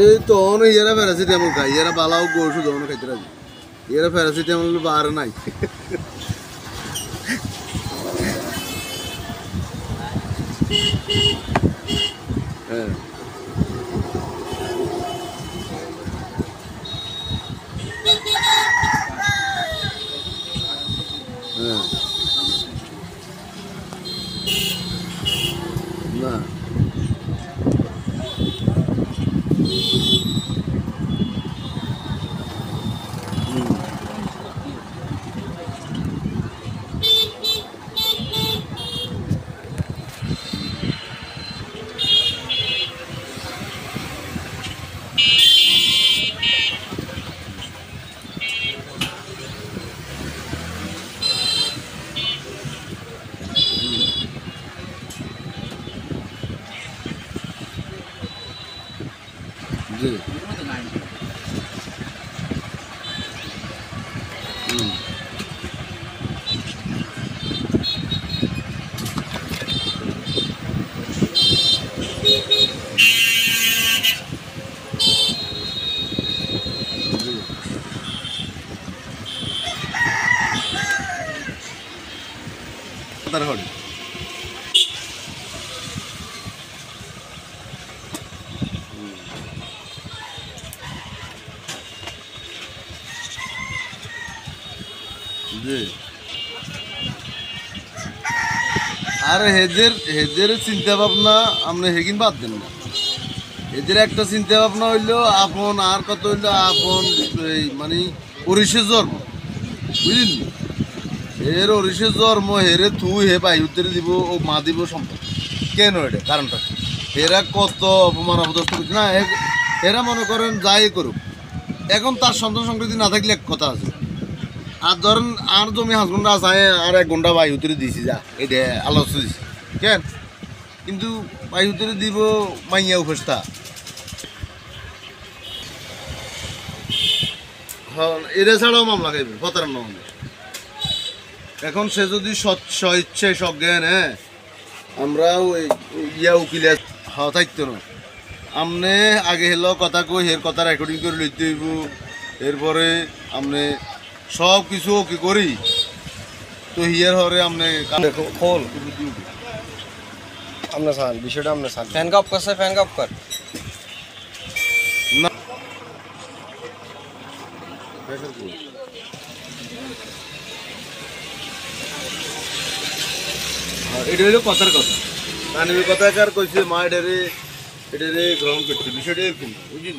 এই তখন ইয়ারা প্যারাসিটামল খাই, ইয়ারা বালাও গোসু তখন খাইতে রাখি, ইয়ারা প্যারাসিটামল বার নাই। হ্যাঁ হ্যাঁ না জি জি তার হল জি। আর হেজের হেজের চিন্তা ভাবনা আপনি হেগিন বাদ দেন না। এদের একটা চিন্তা ভাবনা হইলো আপন, আর কত হইলো আপন এই মানে অরিষের জন্ম, বুঝলি? এর অরিষের জন্ম হেরে তুই হে পাই উত্তরে দিব ও মা দিব সম্পদ। কেন এটা কারণটা? এরা কত অপমান অপদস্থ করছে না, এরা মনে করেন যাই করুক, এখন তার সন্তান সংক্রান্তি না থাকলে এক কথা আছে। আর ধরেন আর জমি 5 ঘন্টা আছে, আর 1 ঘন্টা বায়ু উত্তরে দিছি যা, এটা আলোচনা দিছি কেন, কিন্তু বায়ু উত্তরে দিব মাইয়া উপস্থা। এরা ছাড়াও মামলা খাইবে 17 মামলা। এখন সে যদি ইচ্ছে সজ্ঞান, হ্যাঁ আমরা ওই ইয়া উকিলে থাকতো না। আমনে আগে হেলো কথা কই হের কথা রেকর্ডিং করে লইতে হইব, এরপরে আমনে সব কিছু ওকে করি তো হিয়ার হরে আমনে খোল আমনে সান বিষয়টা আমনে সান ফ্যান কাপ করছে ফ্যান কাপ কর না। এটা হলো কথার কথা, কারণ কথাকার কইছে মা এটারে গ্রহণ করছে, বিষয়টা এরকম বুঝলি।